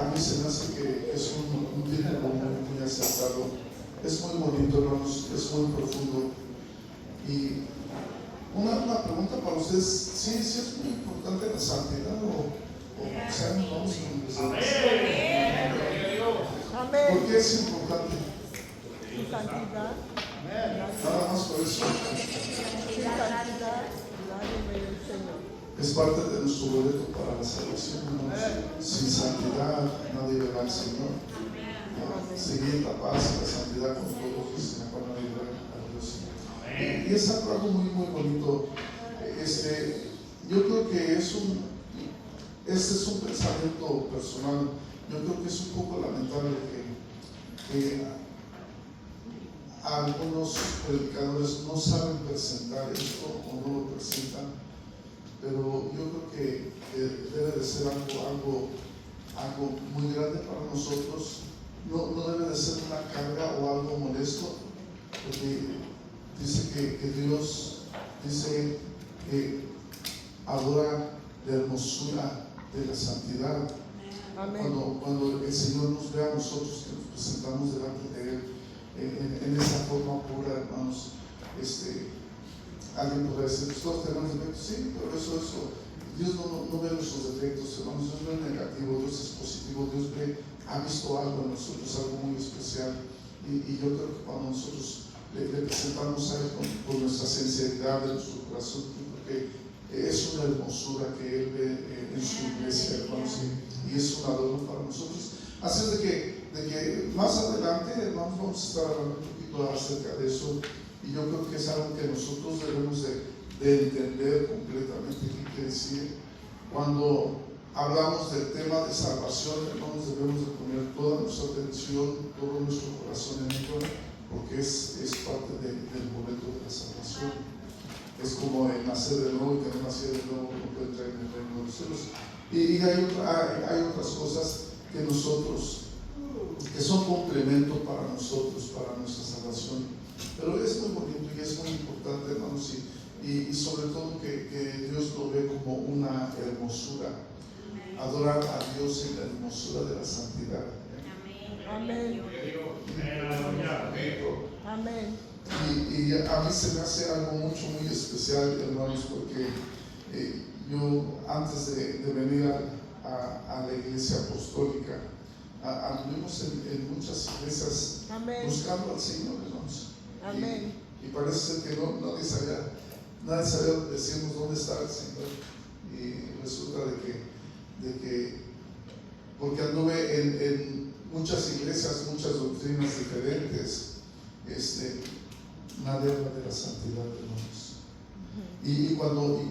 a mí se me hace que es un título muy acertado. Es muy bonito, hermanos, es muy profundo. Y una pregunta para ustedes: ¿sí es muy importante la santidad o sea, nos vamos a empezar? Amén. ¿Por qué es importante? Sin santidad, Nada más por eso. sin santidad, nadie ve al Señor. Es parte de nuestro boleto para la salvación, hermanos. Sin santidad nadie verá al Señor. Seguir la paz y la santidad con todos, sin la cual nadie verá a Dios. Y es algo muy bonito. Yo creo que este es un pensamiento personal. Yo creo que es un poco lamentable que algunos predicadores no saben presentar esto o no lo presentan, pero yo creo que debe de ser algo muy grande para nosotros. No debe de ser una carga o algo molesto, porque dice que Dios dice que adora la hermosura de la santidad. Cuando el Señor nos ve a nosotros que nos presentamos delante de Él en esa forma pura, hermanos, alguien podrá decir: todos tenemos defectos. Sí, pero eso Dios no ve nuestros defectos, hermanos. Dios no es negativo, Dios es positivo. Dios ha visto algo en nosotros, algo muy especial, y yo creo que cuando nosotros le presentamos a Él con nuestra sinceridad de nuestro corazón, yo creo que es una hermosura que Él ve en su iglesia, hermanos, y es un adorno para nosotros. Así es de que más adelante, hermanos, vamos a estar hablando un poquito acerca de eso, y yo creo que es algo que nosotros debemos de entender completamente qué quiere decir. Cuando hablamos del tema de salvación, hermanos, debemos de poner toda nuestra atención, todo nuestro corazón en ello, porque es parte del boleto de la salvación. Es como el nacer de nuevo, y que no naciera de nuevo no puede entrar en el reino de los cielos. Y hay otras cosas que son complemento para nosotros, para nuestra salvación. Pero es muy bonito y es muy importante, hermanos, y sobre todo que Dios lo ve como una hermosura. Adorar a Dios en la hermosura de la santidad. Amén. Amén. Y a mí se me hace algo muy especial, hermanos, porque yo antes de venir a la iglesia apostólica, anduvimos en muchas iglesias. Amén. Buscando al Señor, hermanos. Amén. Y parece ser que nadie sabía decirnos dónde está el Señor. Y resulta de que porque anduve en muchas iglesias, muchas doctrinas diferentes, nadie habla de la santidad, hermanos. Y cuando alguien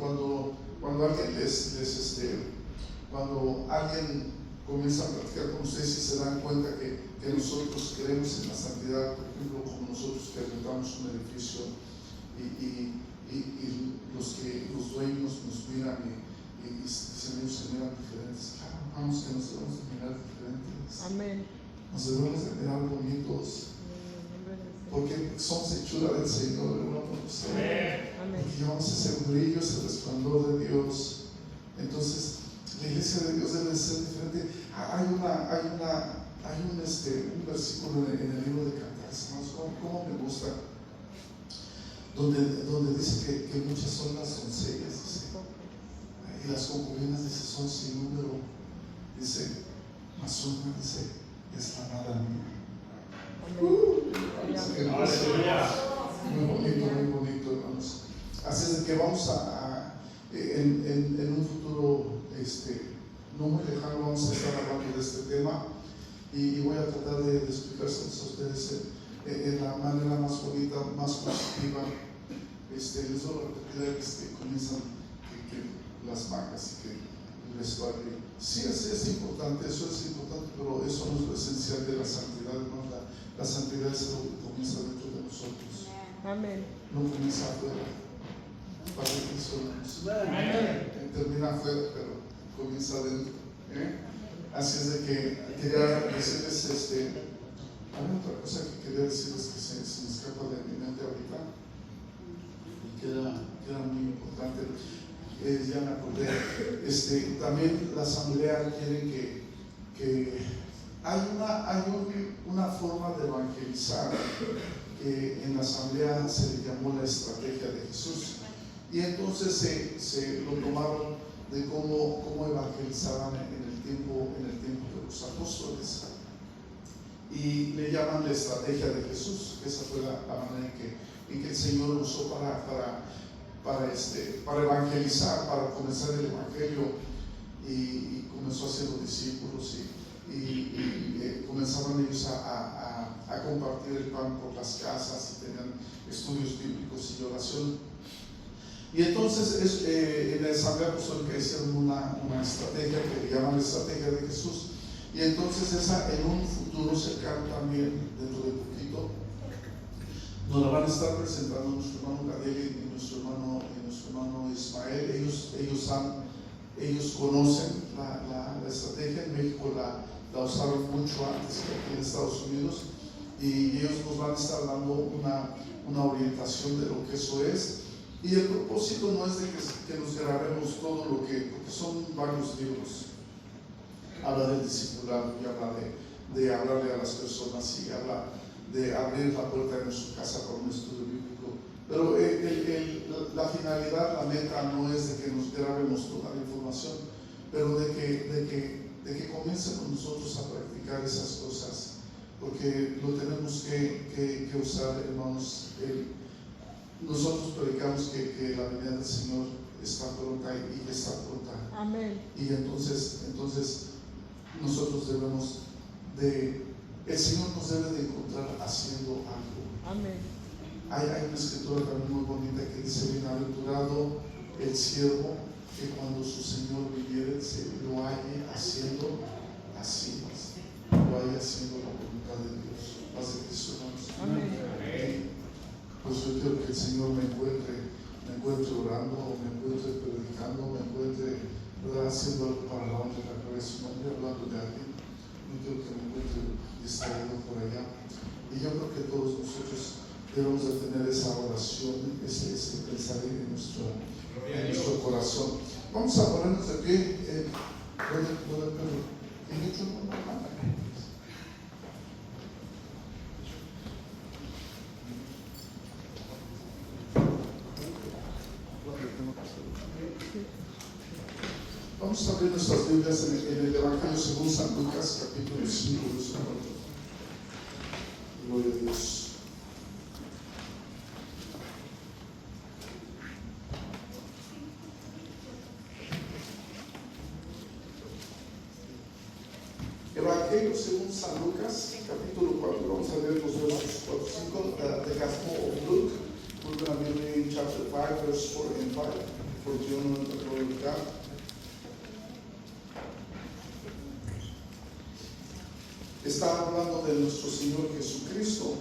cuando alguien comienza a platicar con ustedes y se dan cuenta que nosotros creemos en la santidad, por ejemplo, como nosotros que rentamos un edificio, y los dueños nos miran y dicen: ellos se miran diferentes. Claro, vamos, que nos debemos de mirar diferentes. Amén. Nos debemos de mirar bonitos, porque somos hechura del Señor, hermanos. Porque llevamos ese brillo, ese resplandor de Dios. Entonces, la iglesia de Dios debe ser diferente. Hay un versículo en el libro de Cantares, hermanos, cómo me gusta, donde dice que muchas son las doncellas, dice, y las concubinas, dice, son sin número. Dice: mas una, dice, es la amada mía. Muy bonito, hermanos. Así es de que vamos en un futuro no muy lejano, vamos a estar hablando de este tema, y voy a tratar de explicárselos a ustedes en la manera más bonita, más positiva. Les doy la oportunidad que comienzan que las vacas y que el vestuario. Sí, es importante, eso es importante, pero eso no es lo esencial de la santidad, ¿no? La santidad es algo que comienza dentro de nosotros. Amén. No comienza afuera. Para que termina afuera, pero comienza adentro. Así es de que quería decirles, hay otra cosa que quería decirles que se me escapa de mi mente ahorita, y queda muy importante. Ya me acordé. También la asamblea quiere que una forma de evangelizar que en la asamblea se le llamó la estrategia de Jesús. Y entonces se lo tomaron de cómo evangelizaban en el tiempo de los apóstoles. Y le llaman la estrategia de Jesús. Esa fue la manera en que el Señor usó para evangelizar, para comenzar el evangelio. Y comenzó haciendo discípulos y comenzaban ellos a compartir el pan por las casas y tenían estudios bíblicos y oración. Y entonces en la asamblea apostólica hicieron una estrategia que le llaman la estrategia de Jesús. Y entonces esa en un futuro cercano también, dentro de poquito, nos la van a estar presentando nuestro hermano Gadiel y nuestro hermano Ismael. Ellos conocen la estrategia. En México la usaron mucho antes que aquí en Estados Unidos, y ellos nos van a estar dando una orientación de lo que eso es. Y el propósito no es de que nos grabemos todo porque son varios libros. Habla del discipulado y habla de hablarle a las personas y habla de abrir la puerta de su casa para un estudio bíblico. Pero la finalidad, la meta no es de que nos grabemos toda la información, pero de que comencemos nosotros a practicar esas cosas, porque lo tenemos que usar, hermanos. Nosotros predicamos que la venida del Señor está pronta y que está pronta. Amén. Y entonces nosotros debemos el Señor nos debe de encontrar haciendo algo. Amén. Hay una escritura también muy bonita que dice: bienaventurado el siervo que cuando su Señor viniere lo halle haciendo así, lo halle haciendo la voluntad de Dios. Paz de Cristo, hermanos. Amén. Pues yo quiero que el Señor me encuentre orando, me encuentre predicando, me encuentre, ¿verdad?, haciendo algo para la honra de la gloria de su nombre, hablando de alguien. No quiero que me encuentre distraído por allá. Y yo creo que todos nosotros debemos de tener esa oración, ese pensar en nuestro corazón. Vamos a ponernos de pie. Vamos a abrir nuestras Biblias en el Evangelio según San Lucas, capítulo 5, verso 4. Gloria a Dios. Evangelio según San Lucas, capítulo 4. Vamos a leer los versos 4 y 5. The Gospel of Luke. We're going to be reading chapter 5, verse 4 and 5. For John and the glory of God. Está hablando de nuestro Señor Jesucristo.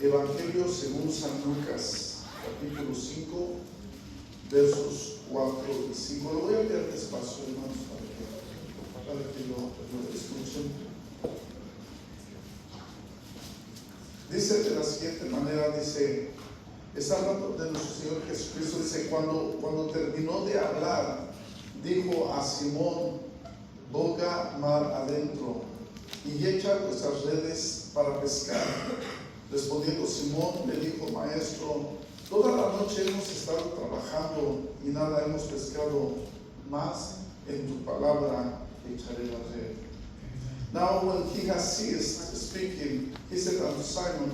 Evangelio según San Lucas, capítulo 5, versos 4 y 5. Lo voy a leer despacio, hermanos, para que lo escuchen. Dice de la siguiente manera, está hablando de nuestro Señor Jesucristo. Dice: cuando terminó de hablar, dijo a Simón: boga mar adentro y echa vuestras redes para pescar. Respondiendo Simón le dijo: Maestro, toda la noche hemos estado trabajando y nada hemos pescado, mas en tu palabra echaré la red. Now when he had ceased speaking, he said unto Simon: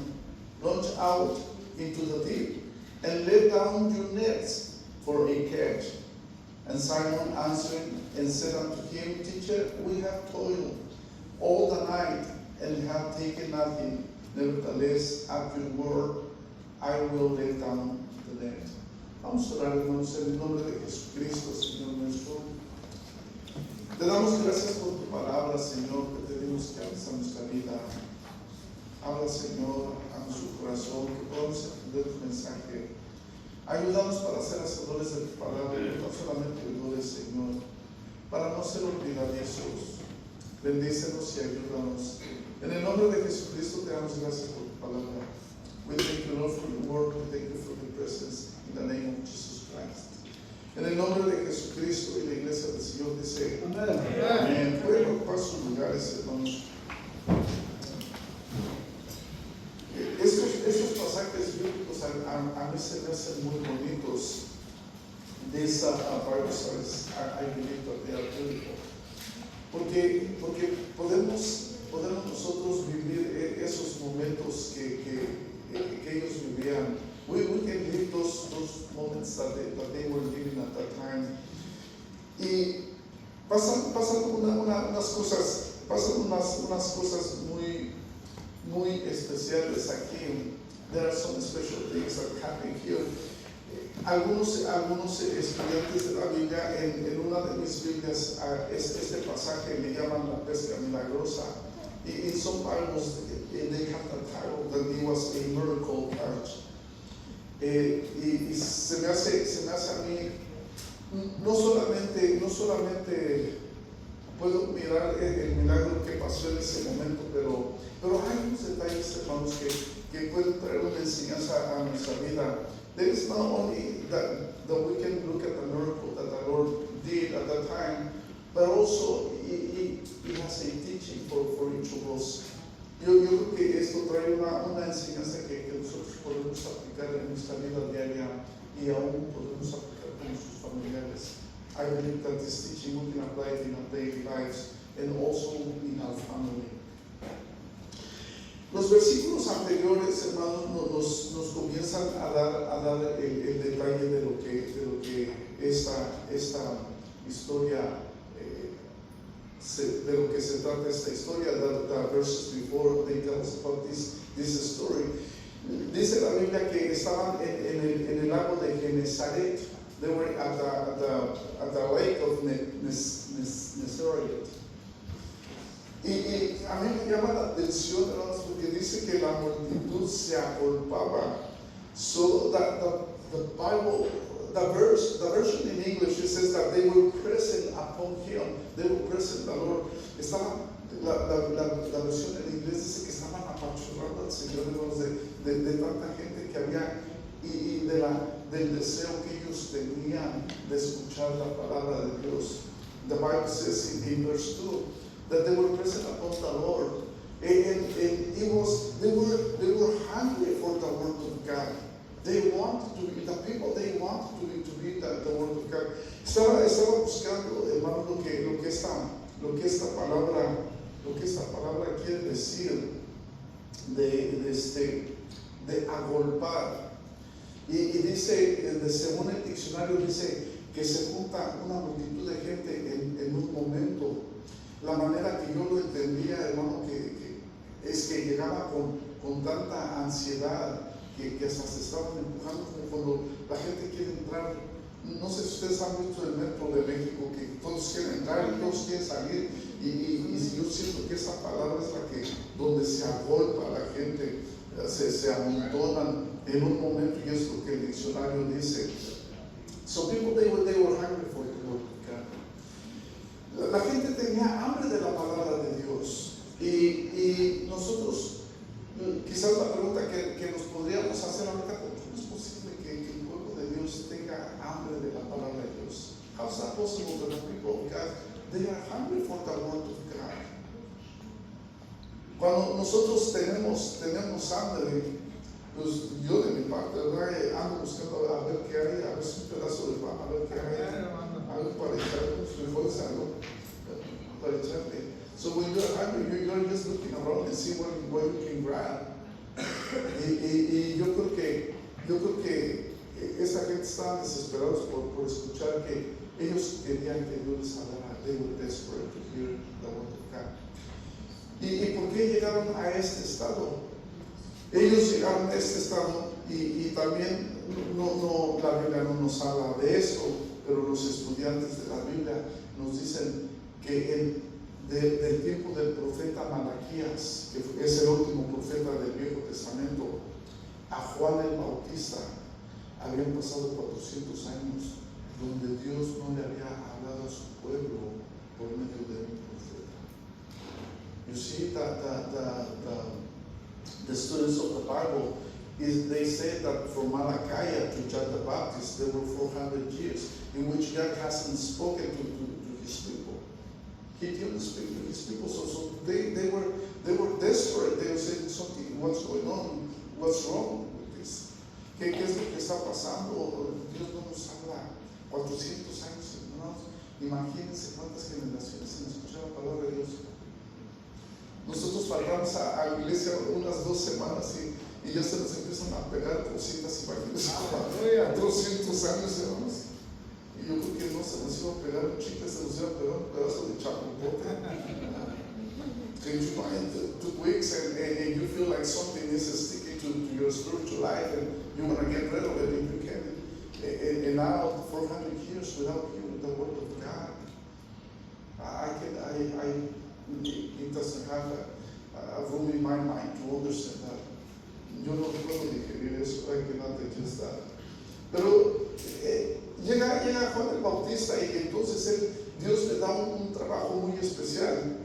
launch out into the deep and let down your nets for a catch. And Simon answered and said unto him: Teacher, we have toiled all the night and have taken nothing. Nevertheless, at your word, I will lay down the net. Vamos a orar, hermanos, en el nombre de Jesucristo, Señor nuestro. Te damos gracias por tu palabra, Señor. Te pedimos que hables a nuestra vida. Habla, Señor, a nuestro corazón, que podamos entender tu mensaje. Ayúdanos para ser hacedores de tu palabra, no solamente oidores, Señor, para no ser olvidadizos. Bendícenos y ayúdanos. En el nombre de Jesucristo te damos gracias por tu palabra. We thank you, Lord, for your word. We thank you for your presence in the name of Jesus Christ. En el nombre de Jesucristo y la iglesia del Señor dice Amén. amén. Pueden ocupar sus lugares, hermanos. Estos pasajes bíblicos a mí se me hacen muy bonitos. De esa Bible studies I believe that they are beautiful. Porque podemos nosotros vivir esos momentos que ellos vivían. We can live those moments that they were living at that time. Y pasan unas cosas muy especiales aquí. There are some special things that happen here. Algunos estudiantes de la Biblia, en una de mis Biblias, este pasaje le llaman la pesca milagrosa. In some Bibles, they have the title that it was a miracle catch. Y se me hace a mí, no solamente puedo mirar el milagro que pasó en ese momento, pero hay unos detalles, hermanos, que pueden traer una enseñanza a nuestra vida. There is not only that we can look at the miracle that the Lord did at that time, but also He has a teaching for each of us. Yo creo que esto trae una enseñanza que nosotros podemos aplicar en nuestra vida diaria y aún podemos aplicar con nuestros familiares. I believe that this teaching we can apply it in our daily lives and also in our family. Los versículos anteriores, hermanos, nos comienzan a dar el detalle de lo que esta historia, de lo que se trata esta historia. The verses before they tell us about this story. Dice la Biblia que estaban en el lago de Genesaret. They were at the lake of Gennesaret. Y a mí me llama la atención, hermanos, porque dice que la multitud se agolpaba. So the Bible, the version in English, it says that they were present upon Him. They were present, the Lord. La versión en inglés dice que estaban apachurrando al Señor, hermanos, de tanta gente que había y del deseo que ellos tenían de escuchar la palabra de Dios. The Bible says in verse 2 that they were present upon the Lord, and they were hungry for the word of God. They wanted to be the people. They wanted to be the word of God. Estaba buscando, hermano, lo que esta palabra quiere decir de agolpar. Y dice, según el diccionario, dice que se junta una multitud de gente en un momento. La manera que yo lo entendía, hermano, que es que llegaba con tanta ansiedad que hasta se estaban empujando, como cuando la gente quiere entrar. No sé si ustedes han visto el metro de México, que todos quieren entrar y todos quieren salir. Y yo siento que esa palabra es la que, donde se agolpa la gente, se amontonan en un momento, y es lo que el diccionario dice. So people, they were hungry for the word of God. La gente tenía hambre de la palabra de Dios. Y nosotros, quizás la pregunta que nos podríamos hacer ahorita, ¿cómo es posible que el pueblo de Dios tenga hambre de la palabra de Dios? How is that possible that the people of God, they are hungry for the word of God? Cuando nosotros tenemos hambre, pues yo de mi parte, ¿verdad? Ando buscando a ver qué hay, a ver si un pedazo de pan, a ver qué hay, algo para echar los frijoles, algo para echarle. So when you're hungry, you're just looking around and see what you can grab. Y yo creo que esa gente estaba desesperados por escuchar que ellos querían que Dios les hablara. They were desperate to hear the word of God. ¿Y por qué llegaron a este estado? Ellos llegaron a este estado y también la Biblia no nos habla de eso, pero los estudiantes de la Biblia nos dicen que del tiempo del profeta Malaquías, que es el último profeta del Viejo Testamento, a Juan el Bautista, habían pasado 400 años donde Dios no le había hablado a su pueblo por medio de un profeta. You see that the students of the Bible, they say that from Malachi to John the Baptist, there were 400 years. in which God hasn't spoken to his people. He didn't speak to his people, so they were desperate. They were saying something, what's going on? What's wrong with this? ¿Qué es lo que está pasando? Dios no nos habla 400 años, hermanos. Imagínense cuántas generaciones sin escuchar la palabra de Dios. Nosotros faltamos a la iglesia unas 2 semanas y ya se nos empiezan a pegar cositas, imagínense, a 200 años, hermanos. Y yo creo que no se nos iba a pegar un chicle, se nos iba a pegar un pedazo de chapopote. Que you find 2 weeks and you feel like something is sticking to your spiritual life and you want to get rid of it and you can't. And now 400 years without hearing the word of God, it doesn't have a room in my mind to understand that. Yo no puedo digerir eso, I cannot digest that. Pero llega Juan el Bautista y entonces Dios le da un trabajo muy especial.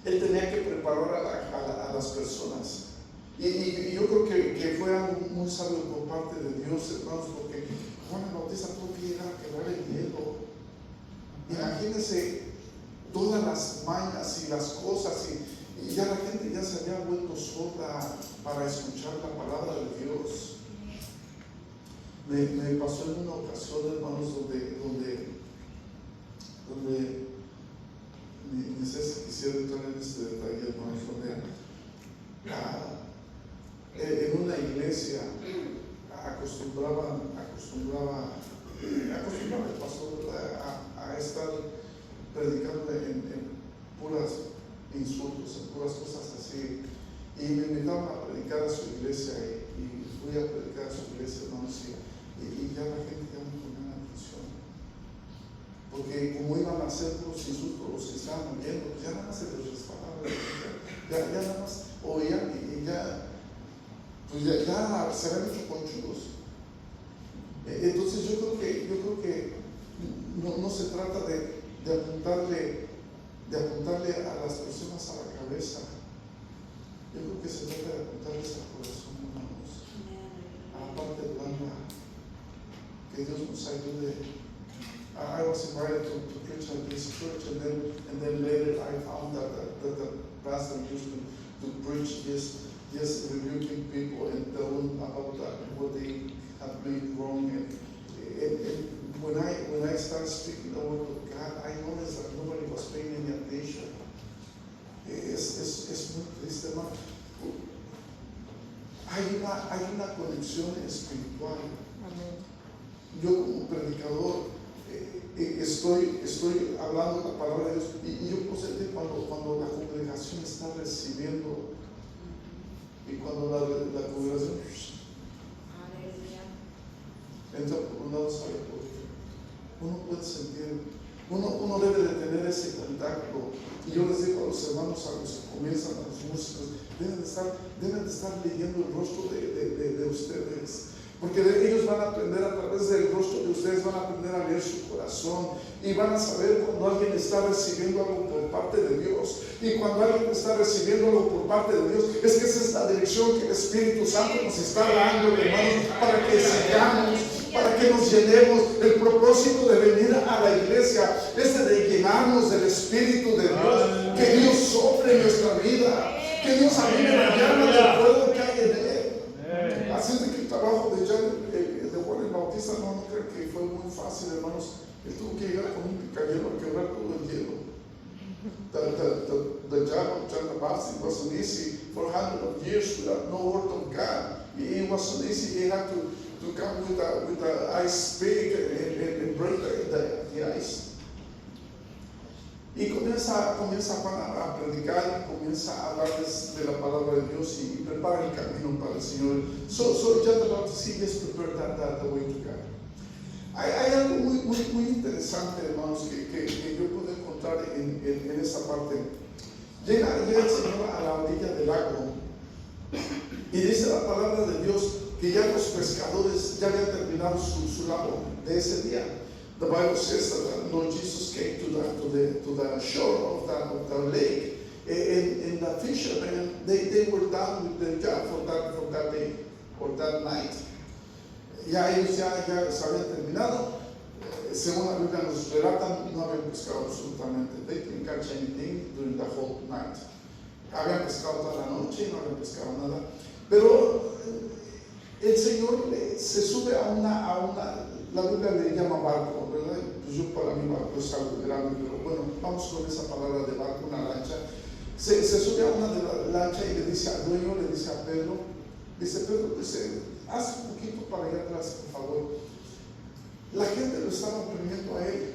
Él tenía que preparar a las personas. Y yo creo que fue algo muy sabio por parte de Dios, hermanos, porque Juan el Bautista tuvo que llegar a quebrar el hielo. Imagínense todas las mañas y las cosas, y ya la gente ya se había vuelto sorda para escuchar la palabra de Dios. Me pasó en una ocasión, hermanos, donde ni sé si quisiera entrar en este detalle, hermanos, donde en una iglesia acostumbraba el pastor a estar predicando en puras insultos, en puras cosas así, y me invitaban a predicar a su iglesia y fui a predicar a su iglesia, hermanos, y ya la gente ya no ponía atención, porque como iban a hacer puros insultos los que estaban oyendo, pues ya nada más se les resbalaba, ya nada más oían y ya se habían hecho conchudos. Entonces yo creo que no se trata de apuntarle a las personas a la cabeza. Yo creo que se trata de apuntarles al corazón, hermanos, a la parte blanda. Que Dios nos ayude. I was invited to preach at this church, and then later I found that the pastor used to preach just rebuking people and telling about what they have made wrong. And when I started speaking the word of God, I noticed that nobody was paying any attention. Es muy triste, hermano. Hay una conexión espiritual. Amén. Yo como predicador estoy hablando la palabra de Dios y yo puedo sentir cuando la congregación está recibiendo y cuando la congregación entra por un lado, sale por otro. Uno puede sentir, uno debe de tener ese contacto. Y yo les digo a los hermanos, a los que comienzan, a los músicos, deben de estar leyendo el rostro de ustedes. Porque ellos van a aprender a través del rostro de ustedes, van a aprender a leer su corazón y van a saber cuando alguien está recibiendo algo por parte de Dios. Y cuando alguien está recibiendo algo por parte de Dios, es que esa es la dirección que el Espíritu Santo nos está dando, hermanos, para que sigamos, para que nos llenemos. El propósito de venir a la iglesia es de llenarnos del Espíritu de Dios, que Dios sobre nuestra vida, que Dios avive la llama del fuego que hay en él. Así es de que el trabajo de Juan el Bautista no creo que fue muy fácil, hermanos. Él tuvo que llegar con un picayelo a quebrar todo el hielo. The job of John the Baptist wasn't easy. 400 years without no word of God. It wasn't easy. He had to come with the ice pick and break the ice. Y comienza Juan a predicar y comienza a hablarles de la palabra de Dios y prepara el camino para el Señor. So John the Baptist, he just prepared that way to God. Hay algo muy interesante, hermanos, que yo puedo encontrar en esa parte. Llega el Señor a la orilla del lago y dice la palabra de Dios que ya los pescadores ya habían terminado su labor de ese día. The Bible says that Lord Jesus came to the shore of the lake, and the fishermen they were done with their job for that day or that night. Ya ellos ya se habían terminado. según la Biblia nos relatan, no habían pescado absolutamente. They didn't catch anything during the whole night. Habían pescado toda la noche y no habían pescado nada. Pero el Señor se sube a una, la Biblia le llama barco, ¿verdad? Pues yo para mí barco es algo grande, pero bueno, vamos con esa palabra de barco, una lancha. Se sube a una de la lancha y le dice al dueño, le dice a Pedro, Pedro, haz un poquito para allá atrás, por favor. La gente lo estaba oprimiendo a él.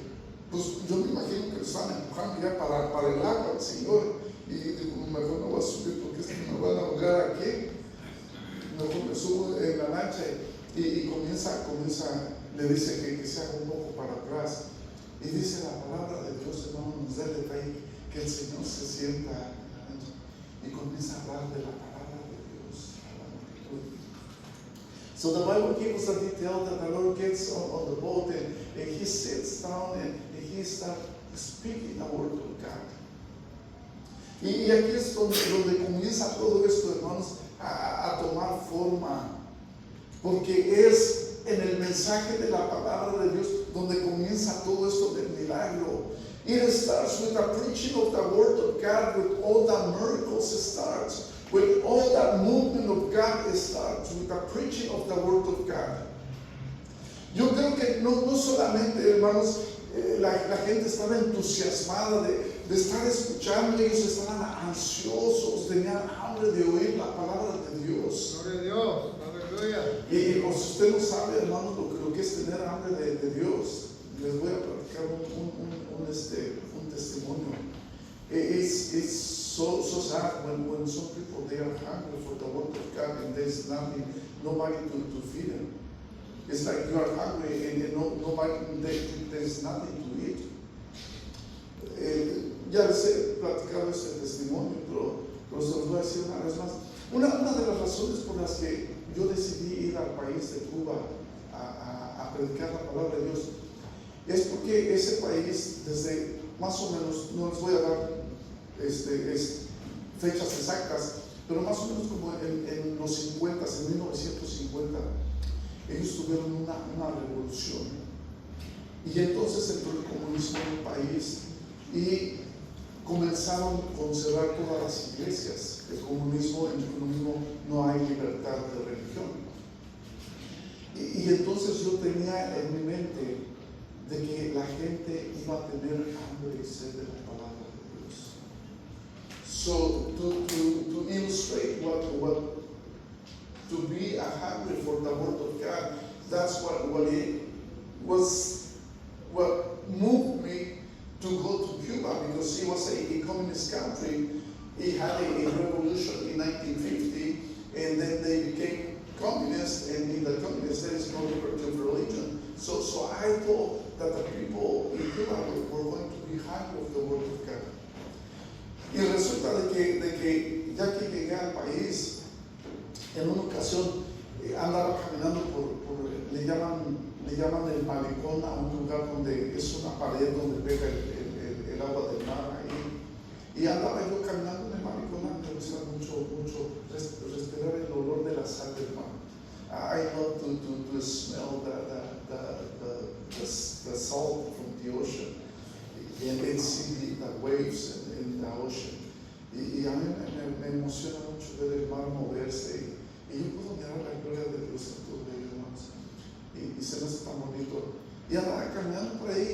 Pues yo me imagino que lo estaban empujando ya para el agua, el Señor. Y digo, mejor no voy a subir porque me van a ahogar aquí. Mejor me subo en la lancha y comienza, le dice que se haga un poco para atrás. Y dice la palabra de Dios, hermano, nos da el detalle que el Señor se sienta en la lancha y comienza a hablar de la palabra de Dios a la multitud. So the Bible gives us a detail that the Lord gets on the boat and he sits down and he starts speaking the word of God. Y aquí es donde comienza todo esto, hermanos, a tomar forma, porque es en el mensaje de la palabra de Dios donde comienza todo esto del milagro. It starts with the preaching of the word of God, with all the miracles starts, with all that movement of God starts, with the preaching of the word of God. Yo creo que no solamente, hermanos, la gente estaba entusiasmada de estar escuchando, ellos estaban ansiosos, tenían hambre de oír la palabra de Dios. Gloria a Dios, aleluya. Y pues usted no sabe, hermanos, lo que es tener hambre de Dios. Les voy a platicar un testimonio. It's so sad when some people, they are hungry for the word of God and there's nobody to feed them. It's like you are hungry and there's nothing to eat. Ya les he platicado este testimonio, pero se los voy a decir una vez más. Una de las razones por las que yo decidí ir al país de Cuba a predicar la palabra de Dios es porque ese país, desde más o menos, no les voy a dar fechas exactas, pero más o menos como en los 50, en 1950, ellos tuvieron una revolución. Y entonces entró el comunismo en el país y comenzaron a cerrar todas las iglesias. En el comunismo no hay libertad de religión. Y entonces yo tenía en mi mente de que la gente iba a tener hambre y sed de la palabra de Dios. So to illustrate what to be hungry for the word of God, that's what it was, what moved me to go to Cuba, because it was a communist country. It had a revolution in 1950, and then they became communist, and in the communist there is no liberty of religion. So I thought that the people in Cuba were going to be hungry of the word of God. Y resulta de que ya que llegué al país, en una ocasión andaba caminando le llaman el malecón a un lugar donde es una pared donde pega el agua del mar ahí. Y andaba yo caminando en el malecón, me gusta mucho respirar el olor de la sal del mar. I love to smell the salt from the ocean and see the waves in the ocean. Y a mí me emociona mucho ver el mar moverse y yo puedo mirar la gloria de Dios en todo ello, hermanos. Y se me hace tan bonito. Y andaba caminando por ahí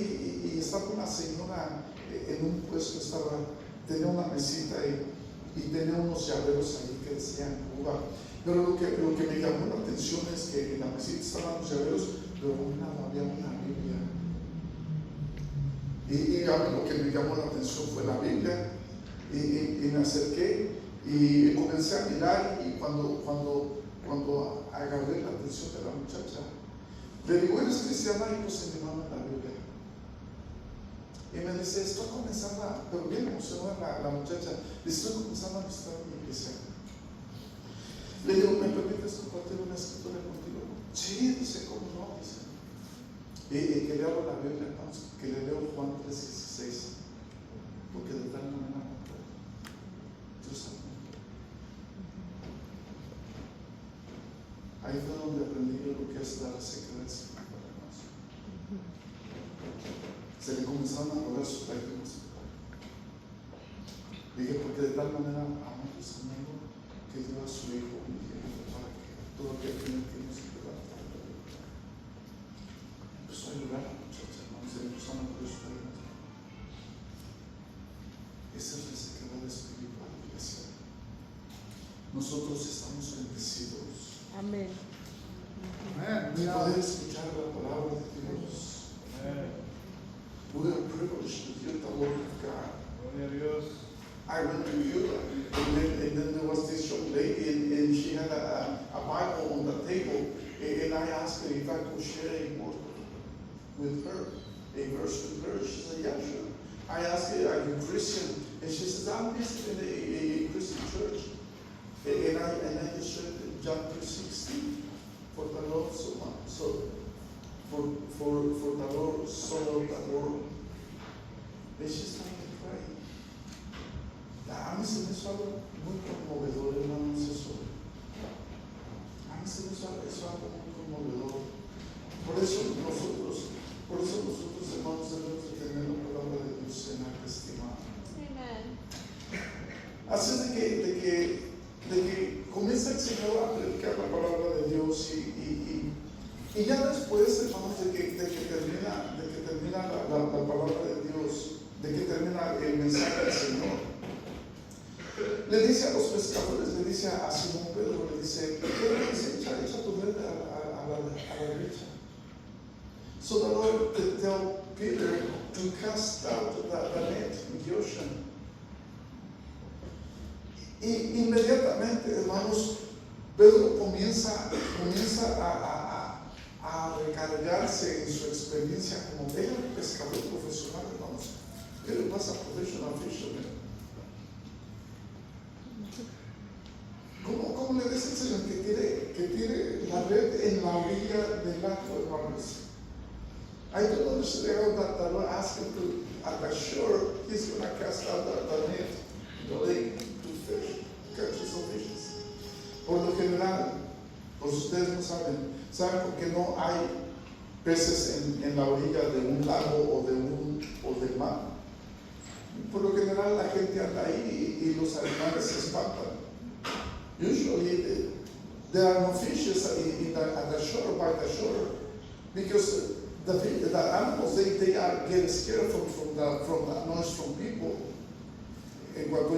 y estaba una señora en un puesto, tenía una mesita y tenía unos llaveros ahí que decían Cuba. Pero lo que me llamó la atención es que en la mesita estaban los llaveros, pero había una Biblia. Y a mí lo que me llamó la atención fue la Biblia. Y me acerqué y comencé a mirar, y cuando agarré la atención de la muchacha, le digo, ¿eres cristiana? Y puse mi mano en la Biblia. Y me dice, estoy comenzando pero bien emocionada la muchacha, estoy comenzando a visitar mi iglesia. Le digo, ¿me permites compartir una escritura contigo? Sí, dice, ¿cómo no? Dice. Y que le abro la Biblia, entonces, que le leo Juan 3:16, porque de tal manera Dios amó. Ahí fue donde aprendí yo lo que es dar secretos para los demás. comenzaron a rodar sus lágrimas. Dije, porque de tal manera amó el Señor que dio a su Hijo unigénito para que todo aquel que no tiene se pueda salvar. Empezó a llorar la muchacha, hermanos, se le empezaron a rodar sus lágrimas. Esa es la sequedad espiritual, iglesia. Nosotros estamos bendecidos. Amén. De poder escuchar la palabra de Dios. We are privileged to hear the word of God. Gloria a Dios. I went to Europe, and then there was this young lady, and she had a Bible on the table, and I asked her if I could share a word with her, a verse with her. She said, yeah, sure. I asked her, are you Christian? And she says, I'm visiting a Christian church. And I just read John 3:16. For the Lord so much, for the Lord so loved the world. And she started to cry. A mí se me hizo algo muy conmovedor, hermanos, eso. A mí se me hizo algo muy conmovedor. Por eso nosotros, hermanos, debemos de tener la palabra de Dios en alta estima. Amen. Así de que comienza el Señor a predicar la palabra de Dios y ya después, hermanos, de que termina la palabra de Dios, de que termina el mensaje del Señor, le dice a los pescadores, le dice a Simón Pedro, le dice, echa tu red a la derecha. So the Lord tell Peter to cast out the net in the ocean. Y inmediatamente, hermanos, Pedro comienza a recargarse en su experiencia como pescador profesional, hermanos. Él was a professional fisherman. ¿Cómo le dice el Señor que tire la red en la orilla del lago, hermanos? I don't understand how that Lord asked him to, at the shore, he's going to cast out the net in the lake to fish, catch some fishes. Por lo general, pues ustedes no saben por qué no hay peces en la orilla de un lago o del mar. Por lo general la gente anda ahí y los animales se espantan. Usually there are no fishes at the shore, by the shore, because the animals they get scared from the noise from people. En cuanto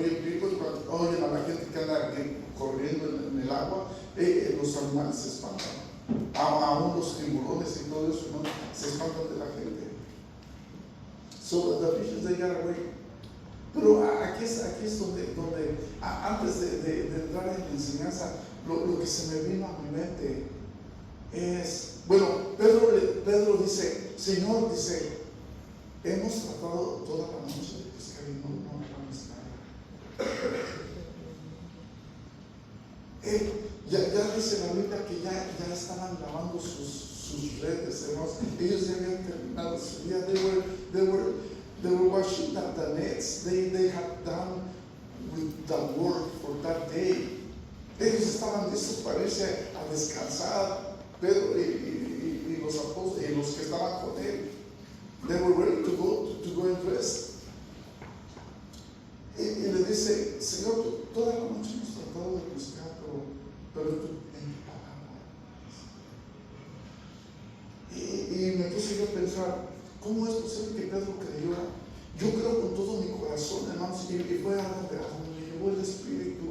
oyen a la gente que anda corriendo en el agua, los animales se espantan. Aún los tiburones y todo eso, ¿no? Se espantan de la gente. So the fishes they got away. Pero aquí es donde antes de entrar en la enseñanza, lo que se me vino a mi mente es, bueno, Pedro dice, Señor, dice, hemos tratado toda la noche de pescar y no agarramos nada. Ya dice la Biblia que ya estaban lavando sus redes, hermanos. Ellos ya habían terminado su día. They were washing the nets. They had done with the work for that day. Ellos estaban listos para irse a descansar. Pedro y los apóstoles y los que estaban con él. They were ready to go and rest. Y le dice, Señor, toda la noche hemos tratado de pescar, pero tú en tu palabra. Y me puse yo a pensar, ¿cómo es posible que Pedro creyó? Yo creo con todo mi corazón, hermanos, y fue a donde me llevó el Espíritu.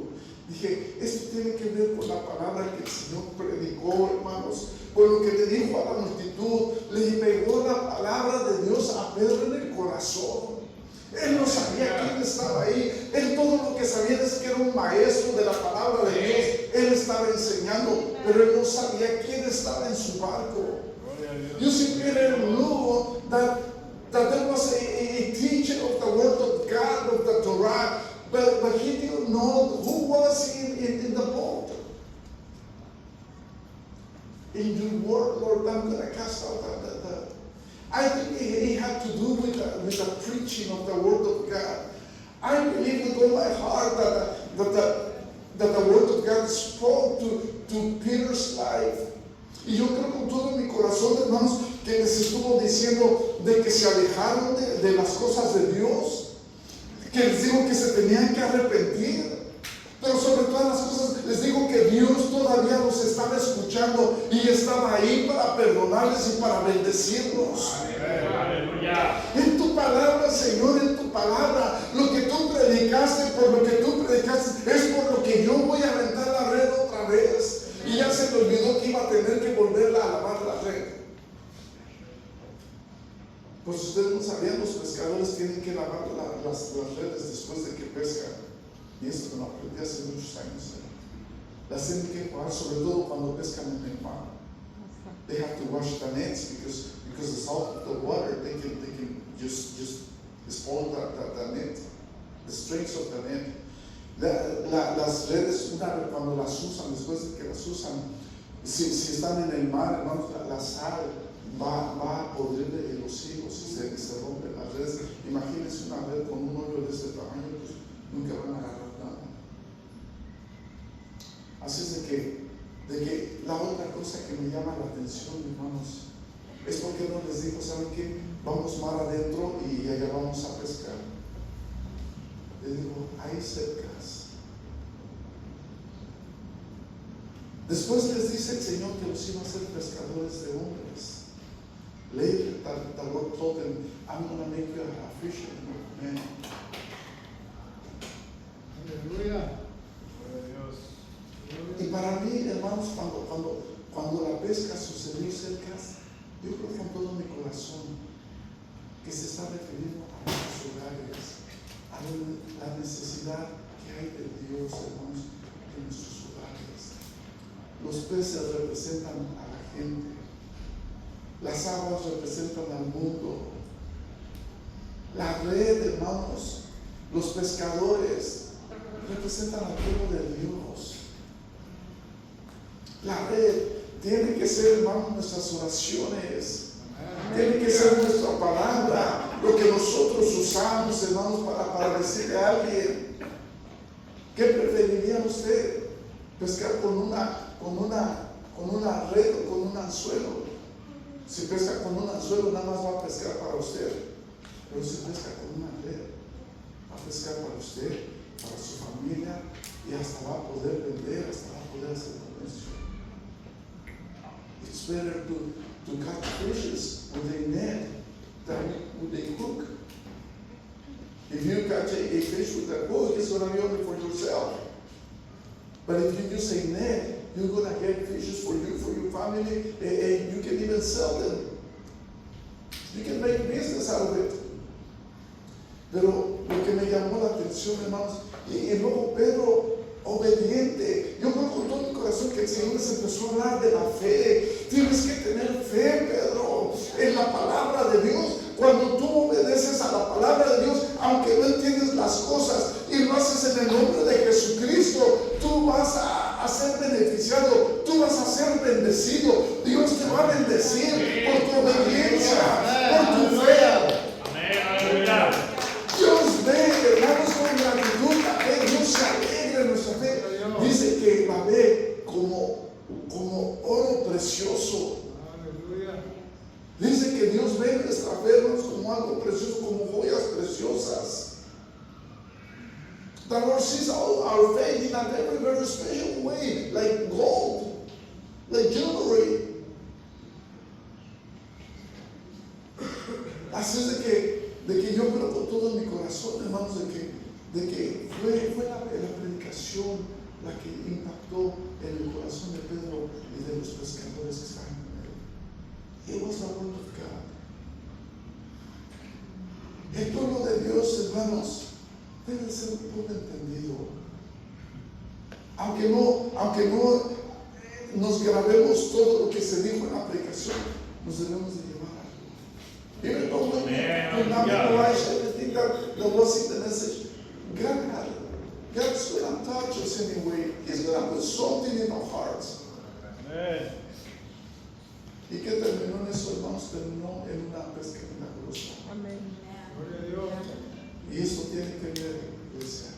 Dije, esto tiene que ver con la palabra que el Señor predicó, hermanos. Por lo que le dijo a la multitud, le pegó la palabra de Dios a Pedro en el corazón. Él no sabía quién estaba ahí. Él todo lo que sabía es que era un maestro de la palabra de Dios. Él estaba enseñando, pero él no sabía quién estaba en su barco. You see, Peter knew that there was a teacher of the word of God, of the Torah, but he didn't know who was in the boat. In your word, Lord, I'm going to cast out the I think it had to do with the preaching of the Word of God. I believe with all my heart that the Word of God spoke to Peter's life. Y yo creo con todo mi corazón, hermanos, que les estuvo diciendo de que se alejaron de las cosas de Dios, que les dijo que se tenían que arrepentir. Pero sobre todas las cosas les digo que Dios todavía los estaba escuchando y estaba ahí para perdonarles y para bendecirlos. Aleluya. En tu palabra, Señor, en tu palabra, lo que tú predicaste, por lo que tú predicaste, es por lo que yo voy a aventar la red otra vez. Y ya se me olvidó que iba a tener que volverla a lavar la red. Pues ustedes no sabían, los pescadores tienen que lavar las redes después de que pescan. Y esto me lo aprendí hace muchos años. Las tienen que jugar, sobre todo cuando pescan en el mar. They have to wash the nets because the salt of the water, they can just spoil the net, the strings of the net. Las redes, cuando las usan, después de que las usan, si están en el mar, hermanos, la sal va a podrir los higos y se rompen las redes. Imagínense una red con un hoyo de este tamaño, pues nunca van a agarrar nada. Así es de que la otra cosa que me llama la atención, hermanos, es porque no les dijo, ¿saben qué? Vamos mar adentro y allá vamos a pescar. Les digo, hay cercas. Después les dice el Señor que los iba a hacer pescadores de hombres. Later, the Lord told them, I'm going to make you a fisherman of men. Aleluya. Y para mí, hermanos, cuando la pesca sucedió cerca, yo creo con todo mi corazón que se está refiriendo a nuestros hogares, a la necesidad que hay de Dios, hermanos, en nuestros hogares. Los peces representan a la gente, las aguas representan al mundo, la red, hermanos, los pescadores representan al pueblo de Dios. La red tiene que ser, hermanos, nuestras oraciones, tiene que ser nuestra palabra, lo que nosotros usamos, hermanos, para decirle a alguien. ¿Qué preferiría usted? ¿Pescar con una red o con un anzuelo? Si pesca con un anzuelo, nada más va a pescar para usted. Pero si pesca con una red, va a pescar para usted, para su familia, y hasta va a poder vender, hasta va a poder hacer comercio. It's better to catch fishes with a net than with a hook. If you catch a fish with a hook, it's going to be only for yourself. But if you use a net, you're going to get fishes for you, for your family, and you can even sell them. You can make business out of it. Pero lo que me llamó la atención, hermanos, y luego Pedro, obediente. Yo creo con todo mi corazón que el Señor les empezó a hablar de la fe. Tienes que tener fe, Pedro, en la palabra de Dios. Cuando tú obedeces a la palabra de Dios, aunque no entiendes las cosas y lo haces en el nombre de Jesucristo, tú vas a ser beneficiado, tú vas a ser bendecido. Dios te va a bendecir por tu obediencia, por tu fe. Amén. Dios ve, hermanos, con gratitud la fe. Dios se alegra en nuestra fe. Dice que la ve como oro precioso. Dice que Dios ve nuestra fe, hermanos, como algo precioso, como joyas preciosas. The Lord sees our faith in a very, very special way, like gold, like jewelry. Así es de que yo creo con todo mi corazón, hermanos, de que fue la predicación la que impactó en el corazón de Pedro y de los pescadores que estaban con él. It was the word of God. El pueblo de Dios, hermanos, debe ser un pueblo entendido. Aunque no nos grabemos todo lo que se dijo en la predicación, nos debemos de llevar algo. Even though we not memorize everything that was in the message, God's going to touch us anyway. He's going to put something in our hearts. Amen. ¿Y qué terminó en eso, hermanos? Terminó en una pesca milagrosa. Amén. Gloria a Dios. Y eso tiene que ver, iglesia.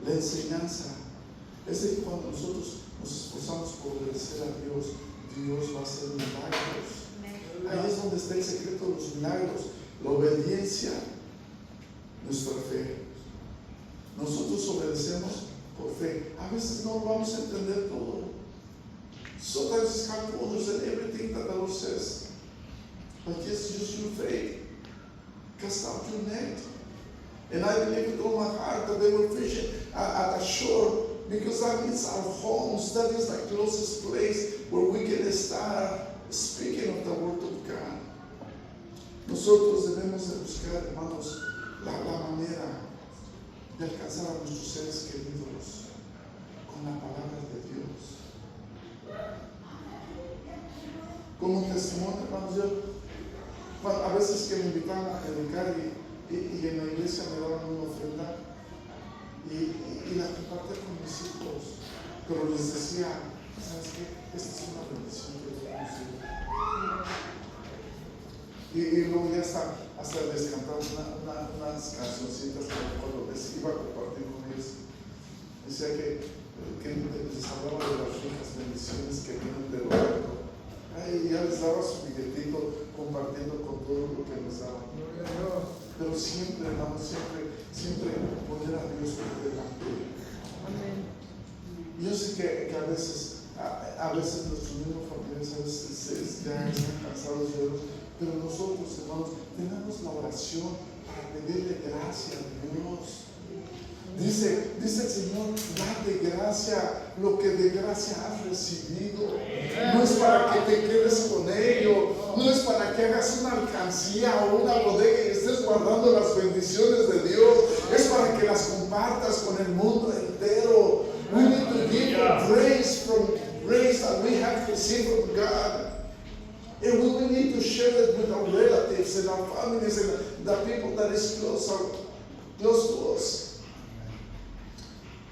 La enseñanza es de que cuando nosotros nos esforzamos por obedecer a Dios, Dios va a hacer milagros. Ahí es donde está el secreto de los milagros. La obediencia, nuestra fe. Nosotros obedecemos por fe. A veces no vamos a entender todo. Sometimes it's hard to understand everything that the Lord says. But just use your faith. Cast out your net. And I believe with all my heart that they were fishing at a shore, because that is our homes. That is the closest place where we can start speaking of the Word of God. Nosotros debemos de buscar, hermanos, la manera de alcanzar a nuestros seres queridos con la palabra de Dios. Como testimonio, hermanos, yo a veces que me invitaban a predicar y en la iglesia me daban una ofrenda y la compartía con mis hijos, pero les decía, ¿sabes qué? Esta es una bendición que Dios nos dio. Y luego ya hasta les cantaba unas cancioncitas cuando les iba a compartir con ellos. Decía que les hablaba de las ricas bendiciones que vienen del alto. Y ya les daba su billetito compartiendo con todo lo que les daba. Pero siempre, hermanos, siempre poner a Dios por delante. Amén. Yo sé que a veces nuestros mismos familiares a veces ya están cansados de Dios, pero nosotros, hermanos, tenemos la oración para pedirle gracia a Dios. Dice el Señor, date gracia lo que de gracia has recibido. No es para que te quedes con ello, no es para que hagas una alcancía o una bodega y estés guardando las bendiciones de Dios, es para que las compartas con el mundo entero. We need to give grace that we have received from God. And we need to share it with our relatives and our families and the people that is close to us.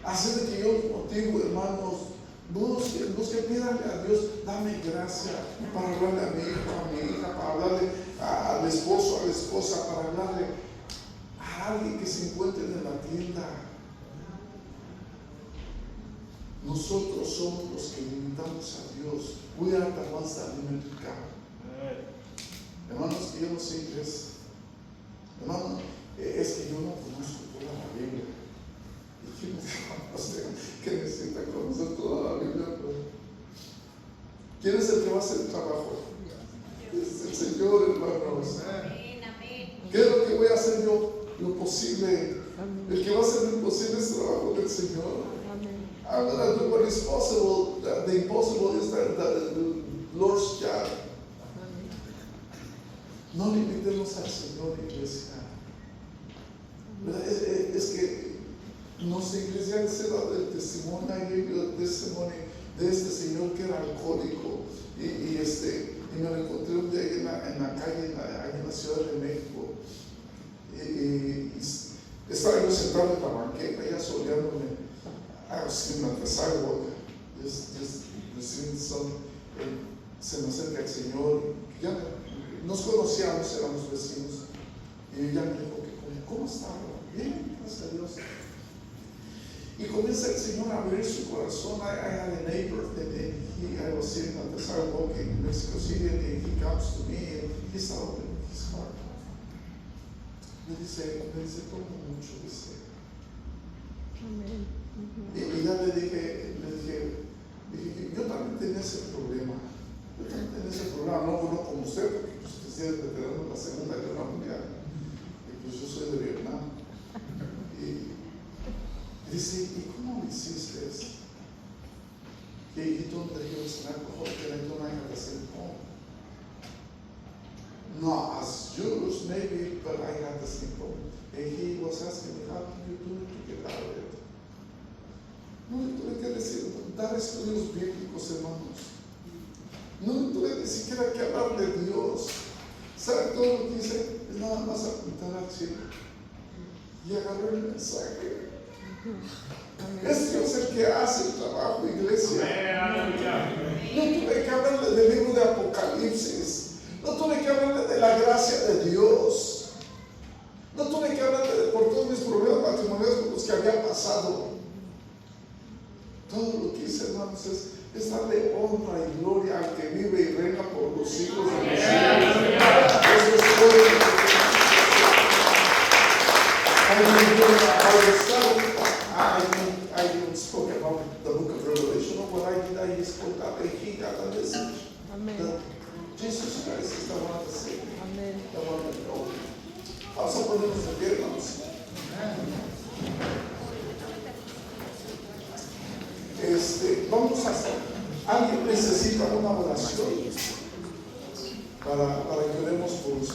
Así de que yo los motivo, hermanos, busquen, pídanle a Dios, dame gracia para hablarle a mi hijo, a mi hija, para hablarle al esposo, a la esposa, para hablarle a alguien que se encuentre en la tienda. Nosotros somos los que limitamos a Dios. We are the ones that limit God. Hermanos, que yo no sé inglés. Hermano, es que yo no conozco toda la Biblia. ¿Y quién es que necesita conocer toda la Biblia? ¿Quién es el que va a hacer el trabajo? Es el Señor, hermanos. ¿Qué es lo que voy a hacer yo? Lo posible. El que va a hacer lo imposible es el trabajo del Señor. I'm going to do what is possible. The impossible is the Lord's job. No limitemos al Señor, iglesia. Es que nuestra iglesia se da del testimonio, del testimonio de este señor que era alcohólico y me lo encontré un día en la calle, en la Ciudad de México. Y estaba yo sentado en la banqueta, ya soleándome. I was sitting at the sidewalk, just receiving some. Se me acerca el Señor, ya nos conocíamos, éramos vecinos, y ella me dijo ¿cómo estaba? Bien, gracias a Dios. Y comienza el Señor a abrir su corazón. I had a neighbor, and I was sitting at the sidewalk in Mexico City, and he comes to me, and he started opening his heart. Me dice, tomo mucho, dice. Amén. Y ya le dije, yo también tenía ese problema. No como usted, porque usted es veterano de la Segunda Guerra Mundial. Y pues yo soy de Vietnam. Y dice, ¿y cómo lo hiciste? He told me that he was an alcoholic and I don't have the same home. Not as Jews, maybe, but I had the same problem. And he was asking me, how do you do it to get out of it? No le tuve que decir, dar estudios bíblicos, hermanos. No le tuve ni siquiera que hablar de Dios. ¿Sabe todo lo que hice? Es nada más apuntar al cielo. Y agarrar el mensaje. Es Dios el que hace el trabajo, iglesia. No tuve que hablarle del libro de Apocalipsis. No tuve que hablarle de la gracia de Dios. No tuve que hablarle por todos mis problemas matrimoniales por los que había pasado. Todo lo que hermanos, es darle honra y gloria al que vive y reina por los siglos de los siglos. I even spoke about the book of Revelation. What I did, I spoke that he got a message. Amen. That Jesus Christ is the one that saved me, Amen. the one that called me. Vamos a ponernos de pie, hermanos. Vamos a hacer. Alguien necesita una oración para que oremos por usted.